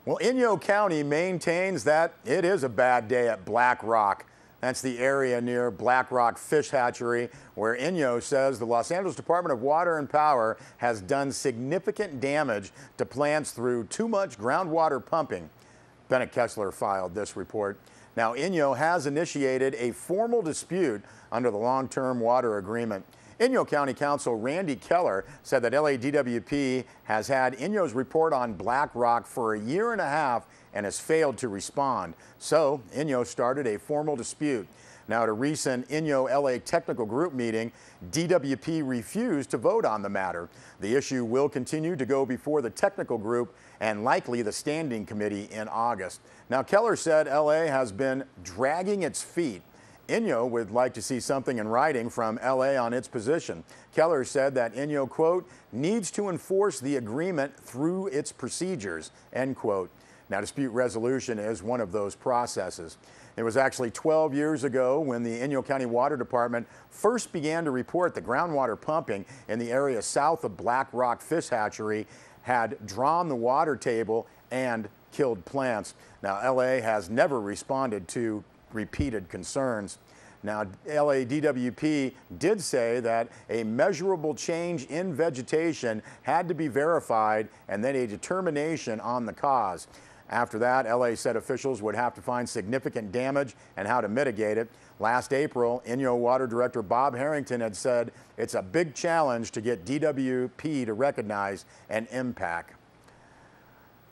Well, Inyo County maintains that it is a bad day at Black Rock. That's the area near Black Rock Fish Hatchery, where Inyo says the Los Angeles Department of Water and Power has done significant damage to plants through too much groundwater pumping. Bennett Kessler filed this report. Now, Inyo has initiated a formal dispute under the long-term water agreement. Inyo County Council Randy Keller said that LADWP has had Inyo's report on Black Rock for a year and a half and has failed to respond. So Inyo started a formal dispute. Now, at a recent Inyo LA Technical Group meeting, DWP refused to vote on the matter. The issue will continue to go before the technical group and likely the standing committee in August. Now, Keller said LA has been dragging its feet. Inyo would like to see something in writing from LA on its position. Keller said that Inyo, quote, needs to enforce the agreement through its procedures, end quote. Now, dispute resolution is one of those processes. It was actually 12 years ago when the Inyo County Water Department first began to report the groundwater pumping in the area south of Black Rock Fish Hatchery had drawn the water table and killed plants. Now, LA has never responded to repeated concerns. Now, LADWP did say that a measurable change in vegetation had to be verified and then a determination on the cause. After that, LA said officials would have to find significant damage and how to mitigate it. Last April, Inyo Water Director Bob Harrington had said it's a big challenge to get DWP to recognize an impact.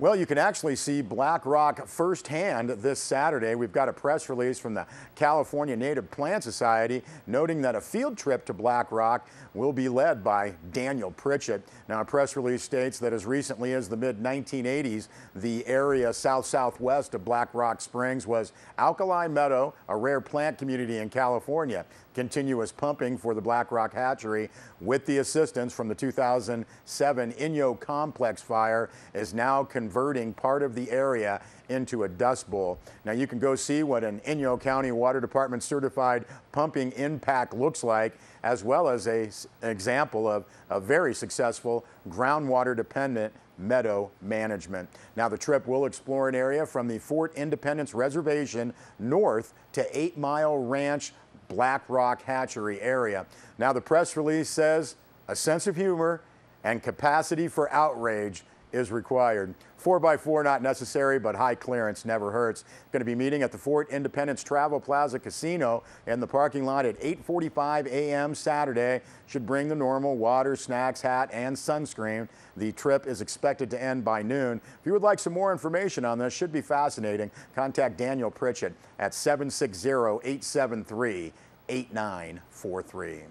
Well, you can actually see Black Rock firsthand this Saturday. We've got a press release from the California Native Plant Society noting that a field trip to Black Rock will be led by Daniel Pritchett. Now, a press release states that as recently as the mid-1980s, the area south-southwest of Black Rock Springs was alkali meadow, a rare plant community in California. Continuous pumping for the Black Rock hatchery with the assistance from the 2007 Inyo complex fire is now converting part of the area into a dust bowl. Now, you can go see what an Inyo County Water Department certified pumping impact looks like, as well as an example of a very successful groundwater dependent meadow management. Now, the trip will explore an area from the Fort Independence Reservation north to 8 Mile Ranch Black Rock Hatchery area. Now, the press release says a sense of humor and capacity for outrage is required. 4x4 not necessary, but high clearance never hurts. Going to be meeting at the Fort Independence Travel Plaza Casino in the parking lot at 8:45 a.m. Saturday. Should bring the normal water, snacks, hat, and sunscreen. The trip is expected to end by noon. If you would like some more information on this, should be fascinating, contact Daniel Pritchett at 760-873-8943.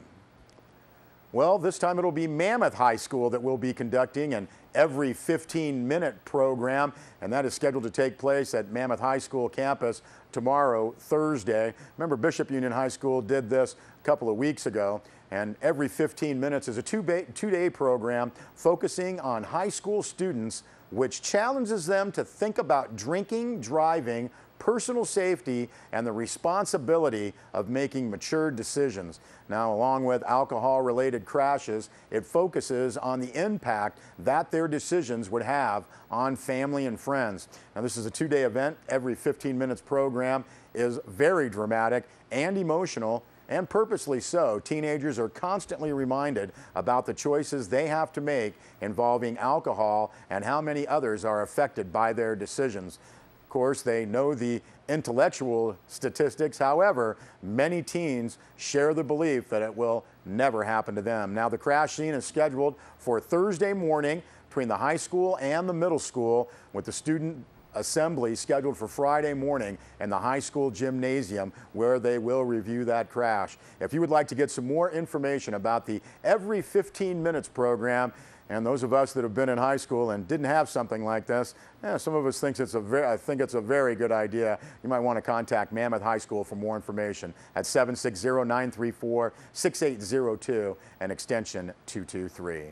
Well, this time it'll be Mammoth High School that will be conducting an every 15-minute program, and that is scheduled to take place at Mammoth High School campus tomorrow, Thursday. Remember, Bishop Union High School did this a couple of weeks ago, and every 15 minutes is a two-day program focusing on high school students, which challenges them to think about drinking, driving, personal safety, and the responsibility of making mature decisions. Now, along with alcohol-related crashes, it focuses on the impact that their decisions would have on family and friends. Now, this is a two-day event. Every 15 minutes program is very dramatic and emotional, and purposely so. Teenagers are constantly reminded about the choices they have to make involving alcohol and how many others are affected by their decisions. Of course, they know the intellectual statistics. However, many teens share the belief that it will never happen to them. Now, the crash scene is scheduled for Thursday morning between the high school and the middle school, with the student assembly scheduled for Friday morning in the high school gymnasium, where they will review that crash. If you would like to get some more information about the Every 15 Minutes program, and those of us that have been in high school and didn't have something like this, some of us think it's a very good idea. You might want to contact Mammoth High School for more information at 760-934-6802 and extension 223.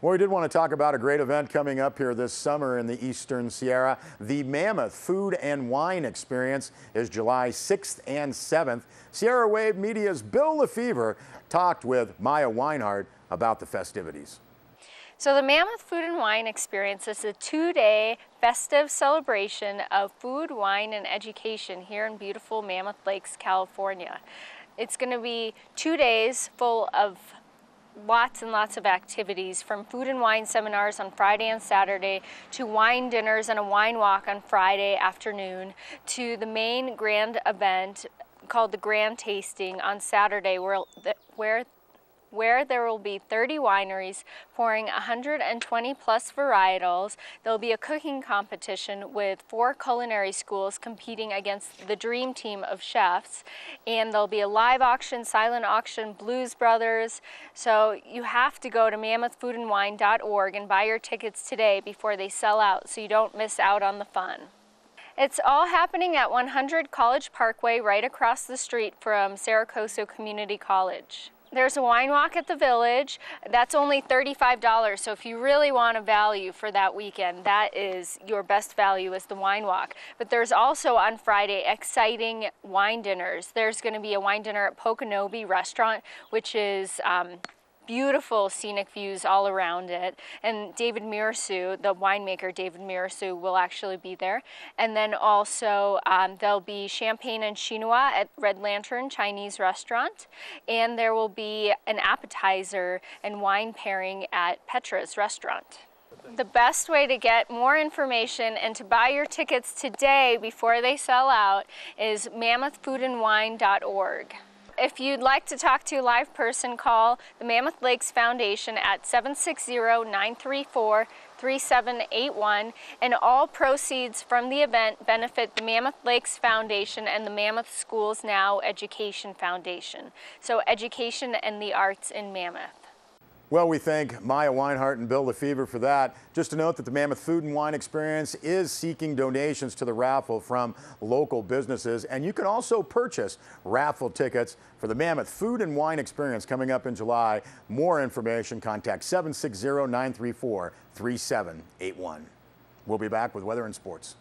Well, we did want to talk about a great event coming up here this summer in the Eastern Sierra. The Mammoth Food and Wine Experience is July 6th and 7th. Sierra Wave Media's Bill Lefevre talked with Maya Weinhardt about the festivities. So the Mammoth Food and Wine Experience is a 2-day festive celebration of food, wine, and education here in beautiful Mammoth Lakes, California. It's going to be 2 days full of lots and lots of activities, from food and wine seminars on Friday and Saturday to wine dinners and a wine walk on Friday afternoon, to the main grand event called the Grand Tasting on Saturday, where there will be 30 wineries pouring 120 plus varietals. There'll be a cooking competition with 4 culinary schools competing against the dream team of chefs, and there'll be a live auction, silent auction, Blues Brothers. So you have to go to mammothfoodandwine.org and buy your tickets today before they sell out, so you don't miss out on the fun. It's all happening at 100 College Parkway, right across the street from Saracoso Community College. There's a wine walk at the Village. That's only $35, so if you really want a value for that weekend, that is your best value, is the wine walk. But there's also on Friday exciting wine dinners. There's going to be a wine dinner at Poconobe Restaurant, which is beautiful scenic views all around it, and David Mirasu, the winemaker David Mirasu, will actually be there. And then also there'll be champagne and chinois at Red Lantern Chinese Restaurant, and there will be an appetizer and wine pairing at Petra's Restaurant. The best way to get more information and to buy your tickets today before they sell out is mammothfoodandwine.org. If you'd like to talk to a live person, call the Mammoth Lakes Foundation at 760-934-3781, and all proceeds from the event benefit the Mammoth Lakes Foundation and the Mammoth Schools Now Education Foundation. So education and the arts in Mammoth. Well, we thank Maya Weinhardt and Bill Lefevre for that. Just to note that the Mammoth Food and Wine Experience is seeking donations to the raffle from local businesses, and you can also purchase raffle tickets for the Mammoth Food and Wine Experience coming up in July. More information, contact 760-934-3781. We'll be back with weather and sports.